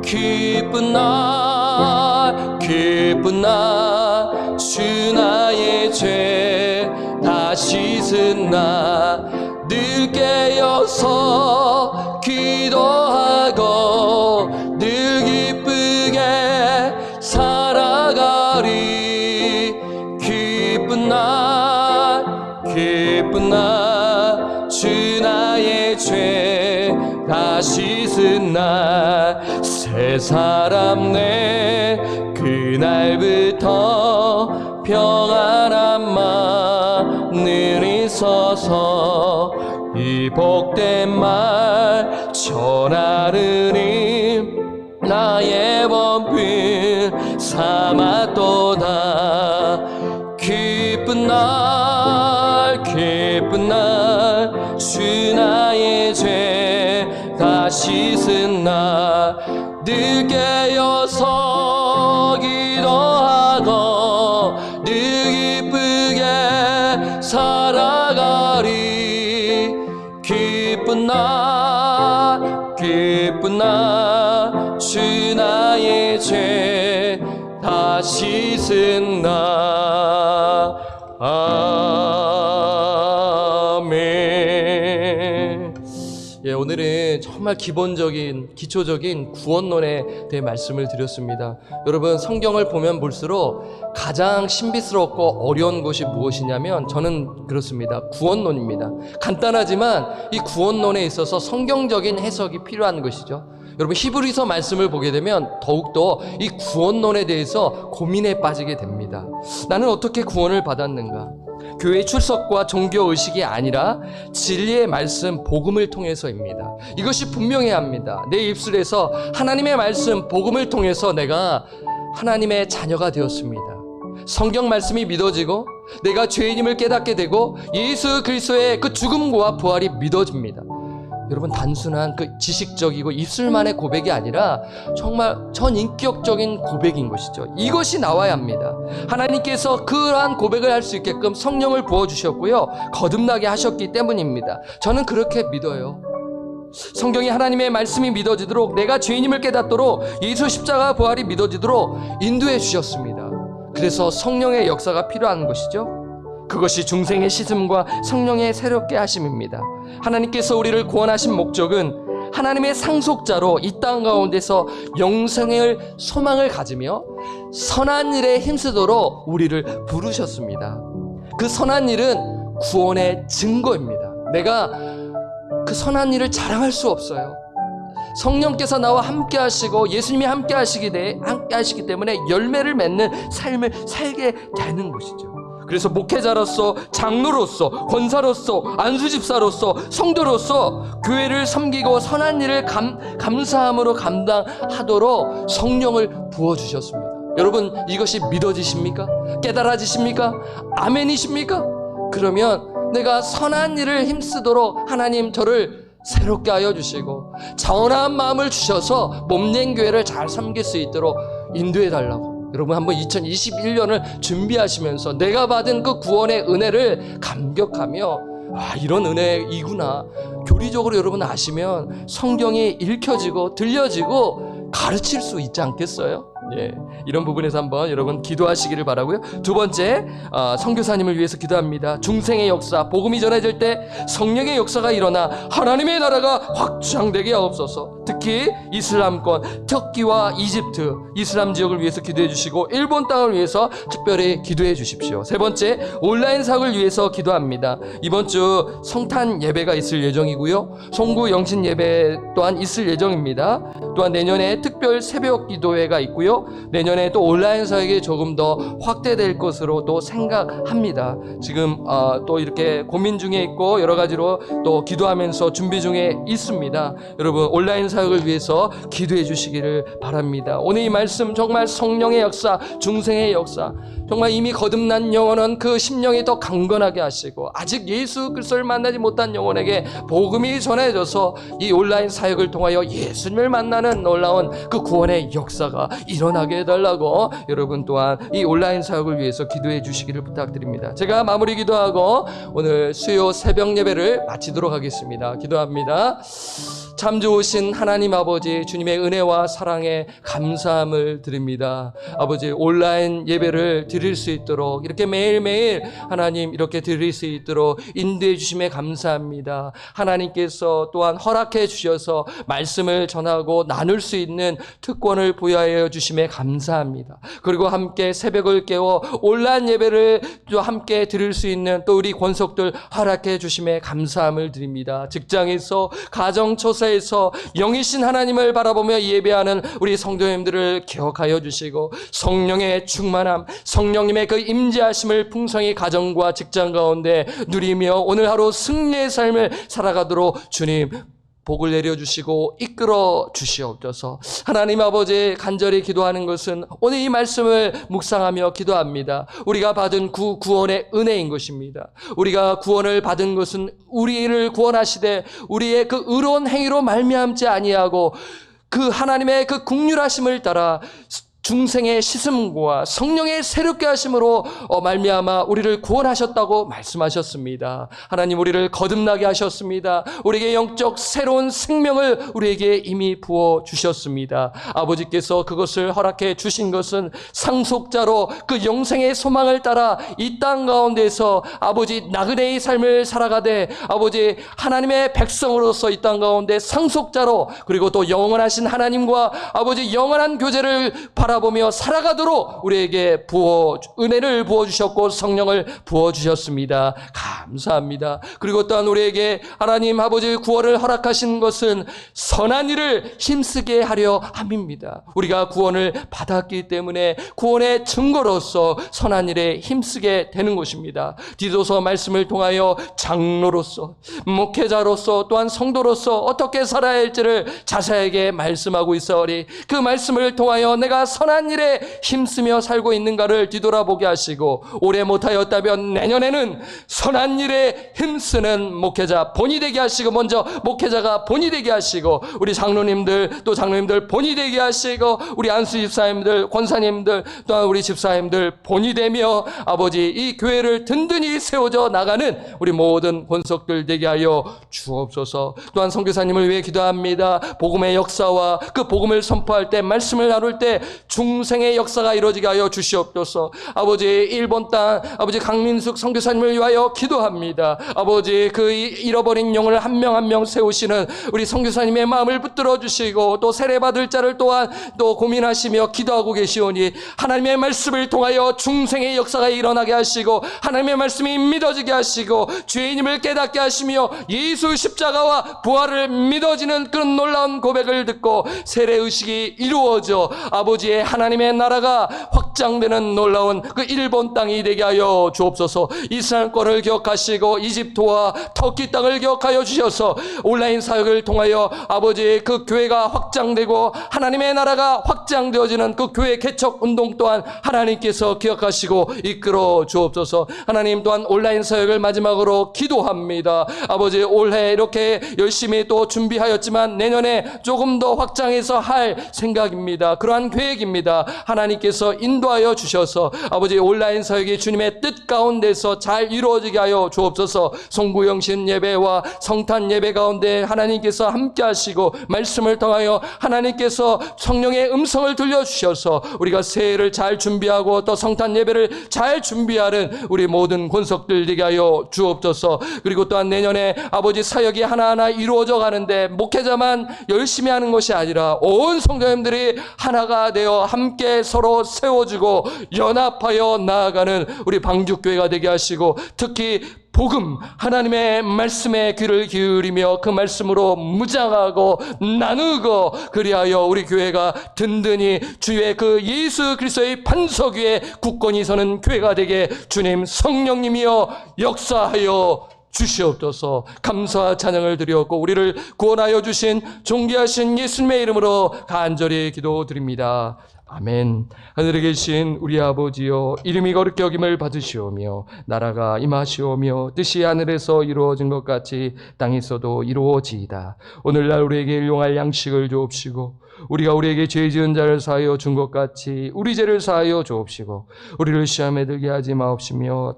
기쁜 날 기쁜 날 주 나의 죄 다 씻은 날 늘 깨어서 기도하고 늘 기쁘게 살아가리 기쁜 날 기쁜 날 주 나의 죄 다 씻은 날 새 사람 내 그날부터 평안한 마늘 있어서 이 복된 말 전하느니 나의 범필 삼았도다 기쁜 날 기쁜 날 주 나의 죄 다 씻은 날 늘 깨어서 기도하고 늘 기쁘게 살아가리 기쁜 날 기쁜 날 주 나의 죄 다 씻은 날 아멘. 예, 오늘은 정말 기본적인 기초적인 구원론에 대해 말씀을 드렸습니다. 여러분 성경을 보면 볼수록 가장 신비스럽고 어려운 것이 무엇이냐면 저는 그렇습니다. 구원론입니다. 간단하지만 이 구원론에 있어서 성경적인 해석이 필요한 것이죠. 여러분 히브리서 말씀을 보게 되면 더욱더 이 구원론에 대해서 고민에 빠지게 됩니다. 나는 어떻게 구원을 받았는가? 교회 출석과 종교의식이 아니라 진리의 말씀 복음을 통해서입니다. 이것이 분명해야 합니다. 내 입술에서 하나님의 말씀 복음을 통해서 내가 하나님의 자녀가 되었습니다. 성경 말씀이 믿어지고 내가 죄인임을 깨닫게 되고 예수 그리스도의 그 죽음과 부활이 믿어집니다. 여러분 단순한 그 지식적이고 입술만의 고백이 아니라 정말 전인격적인 고백인 것이죠. 이것이 나와야 합니다. 하나님께서 그러한 고백을 할 수 있게끔 성령을 부어주셨고요 거듭나게 하셨기 때문입니다. 저는 그렇게 믿어요. 성경이 하나님의 말씀이 믿어지도록 내가 죄인임을 깨닫도록 예수 십자가 부활이 믿어지도록 인도해 주셨습니다. 그래서 성령의 역사가 필요한 것이죠. 그것이 중생의 씻음과 성령의 새롭게 하심입니다. 하나님께서 우리를 구원하신 목적은 하나님의 상속자로 이 땅 가운데서 영생을 소망을 가지며 선한 일에 힘쓰도록 우리를 부르셨습니다. 그 선한 일은 구원의 증거입니다. 내가 그 선한 일을 자랑할 수 없어요. 성령께서 나와 함께 하시고 예수님이 함께 하시기 때문에 열매를 맺는 삶을 살게 되는 것이죠. 그래서 목회자로서 장로로서 권사로서 안수집사로서 성도로서 교회를 섬기고 선한 일을 감사함으로 감당하도록 성령을 부어주셨습니다. 여러분 이것이 믿어지십니까? 깨달아지십니까? 아멘이십니까? 그러면 내가 선한 일을 힘쓰도록 하나님 저를 새롭게 하여 주시고 자원한 마음을 주셔서 몸된 교회를 잘 섬길 수 있도록 인도해 달라고. 여러분 한번 2021년을 준비하시면서 내가 받은 그 구원의 은혜를 감격하며 이런 은혜이구나 교리적으로 여러분 아시면 성경이 읽혀지고 들려지고 가르칠 수 있지 않겠어요? 예, 이런 부분에서 한번 여러분 기도하시기를 바라고요. 두 번째, 선교사님을 위해서 기도합니다. 중생의 역사, 복음이 전해질 때 성령의 역사가 일어나 하나님의 나라가 확장되게 하옵소서. 특히 이슬람권, 터키와 이집트, 이슬람 지역을 위해서 기도해 주시고 일본 땅을 위해서 특별히 기도해 주십시오. 세 번째, 온라인 사역을 위해서 기도합니다. 이번 주 성탄 예배가 있을 예정이고요. 송구 영신 예배 또한 있을 예정입니다. 또한 내년에 특별 새벽 기도회가 있고요. 내년에 또 온라인 사역이 조금 더 확대될 것으로 또 생각합니다. 지금 또 이렇게 고민 중에 있고 여러 가지로 또 기도하면서 준비 중에 있습니다. 여러분 온라인 사역을 사역을 위해서 기도해 주시기를 바랍니다. 오늘 이 말씀 정말 성령의 역사, 중생의 역사, 정말 이미 거듭난 영혼은 그 심령이 더 강건하게 하시고 아직 예수 그리스도를 만나지 못한 영혼에게 복음이 전해져서 이 온라인 사역을 통하여 예수님을 만나는 놀라운 그 구원의 역사가 일어나게 해달라고 여러분 또한 이 온라인 사역을 위해서 기도해 주시기를 부탁드립니다. 제가 마무리 기도하고 오늘 수요 새벽 예배를 마치도록 하겠습니다. 기도합니다. 참 좋으신 하나님 아버지, 주님의 은혜와 사랑에 감사함을 드립니다. 아버지, 온라인 예배를 드릴 수 있도록 이렇게 매일매일 하나님 이렇게 드릴 수 있도록 인도해 주심에 감사합니다. 하나님께서 또한 허락해 주셔서 말씀을 전하고 나눌 수 있는 특권을 부여하여 주심에 감사합니다. 그리고 함께 새벽을 깨워 온라인 예배를 또 함께 드릴 수 있는 또 우리 권속들 허락해 주심에 감사함을 드립니다. 직장에서, 가정처사에서 영이신 하나님을 바라보며 예배하는 우리 성도님들을 기억하여 주시고 성령의 충만함, 성령님의 그 임재하심을 풍성히 가정과 직장 가운데 누리며 오늘 하루 승리의 삶을 살아가도록 주님 복을 내려주시고 이끌어 주시옵소서. 하나님 아버지, 간절히 기도하는 것은 오늘 이 말씀을 묵상하며 기도합니다. 우리가 받은 구원의 은혜인 것입니다. 우리가 구원을 받은 것은 우리를 구원하시되 우리의 그 의로운 행위로 말미암지 아니하고 그 하나님의 그 긍휼하심을 따라 중생의 씻음과 성령의 새롭게 하심으로 말미암아 우리를 구원하셨다고 말씀하셨습니다. 하나님, 우리를 거듭나게 하셨습니다. 우리에게 영적 새로운 생명을 우리에게 이미 부어주셨습니다. 아버지께서 그것을 허락해 주신 것은 상속자로 그 영생의 소망을 따라 이 땅 가운데서 아버지 나그네의 삶을 살아가되 아버지 하나님의 백성으로서 이 땅 가운데 상속자로 그리고 또 영원하신 하나님과 아버지 영원한 교제를 바라보며 살아가도록 우리에게 은혜를 부어주셨고 성령을 부어주셨습니다. 감사합니다. 그리고 또한 우리에게 하나님 아버지 구원을 허락하신 것은 선한 일을 힘쓰게 하려 함입니다. 우리가 구원을 받았기 때문에 구원의 증거로서 선한 일에 힘쓰게 되는 것입니다. 디도서 말씀을 통하여 장로로서, 목회자로서, 또한 성도로서 어떻게 살아야 할지를 자세하게 말씀하고 있어오니 그 말씀을 통하여 내가 선한 일에 힘쓰며 살고 있는가를 뒤돌아보게 하시고 올해 못하였다면 내년에는 선한 일에 힘쓰는 목회자 본이 되게 하시고 먼저 목회자가 본이 되게 하시고 우리 장로님들 또 장로님들 본이 되게 하시고 우리 안수 집사님들 권사님들 또한 우리 집사님들 본이 되며 아버지 이 교회를 든든히 세워져 나가는 우리 모든 권속들 되게 하여 주옵소서. 또한 선교사님을 위해 기도합니다. 복음의 역사와 그 복음을 선포할 때 말씀을 나눌 때 중생의 역사가 이루어지게 하여 주시옵소서. 아버지 일본 땅 아버지 강민숙 선교사님을 위하여 기도합니다. 아버지 그 잃어버린 영을 한 명 한 명 세우시는 우리 선교사님의 마음을 붙들어 주시고 또 세례받을 자를 또한 또 고민하시며 기도하고 계시오니 하나님의 말씀을 통하여 중생의 역사가 일어나게 하시고 하나님의 말씀이 믿어지게 하시고 죄인임을 깨닫게 하시며 예수 십자가와 부활을 믿어지는 그런 놀라운 고백을 듣고 세례의식이 이루어져 아버지의 하나님의 나라가 확장되는 놀라운 그 일본 땅이 되게 하여 주옵소서. 이스라엘권을 기억하시고 이집트와 터키 땅을 기억하여 주셔서 온라인 사역을 통하여 아버지 그 교회가 확장되고 하나님의 나라가 확장되어지는 그 교회 개척 운동 또한 하나님께서 기억하시고 이끌어 주옵소서. 하나님 또한 온라인 사역을 마지막으로 기도합니다. 아버지 올해 이렇게 열심히 또 준비하였지만 내년에 조금 더 확장해서 할 생각입니다. 그러한 계획입니다. 하나님께서 인도하여 주셔서 아버지 온라인 사역이 주님의 뜻 가운데서 잘 이루어지게 하여 주옵소서. 송구영신 예배와 성탄 예배 가운데 하나님께서 함께 하시고 말씀을 통하여 하나님께서 성령의 음성을 들려주셔서 우리가 새해를 잘 준비하고 또 성탄 예배를 잘 준비하는 우리 모든 권속들 되게 하여 주옵소서. 그리고 또한 내년에 아버지 사역이 하나하나 이루어져 가는데 목회자만 열심히 하는 것이 아니라 온 성도님들이 하나가 되어 함께 서로 세워주고 연합하여 나아가는 우리 방주교회가 되게 하시고 특히 복음 하나님의 말씀에 귀를 기울이며 그 말씀으로 무장하고 나누고 그리하여 우리 교회가 든든히 주의 그 예수 그리스도의 반석 위에 굳건히 서는 교회가 되게 주님 성령님이여 역사하여 주시옵소서. 감사와 찬양을 드렸고 우리를 구원하여 주신 존귀하신 예수님의 이름으로 간절히 기도드립니다. 아멘. 하늘에 계신 우리 아버지여, 이름이 거룩히 여김을 받으시오며 나라가 임하시오며 뜻이 하늘에서 이루어진 것 같이 땅에서도 이루어지이다. 오늘날 우리에게 일용할 양식을 주옵시고 우리가 우리에게 죄 지은 자를 사하여 준 것 같이 우리 죄를 사하여 주옵시고 우리를 시험에 들게 하지 마옵시며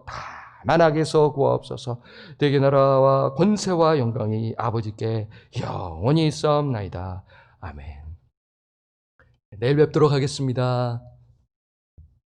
다만 악에서 구하옵소서. 대개 나라와 권세와 영광이 아버지께 영원히 있사옵나이다. 아멘. 내일 뵙도록 하겠습니다.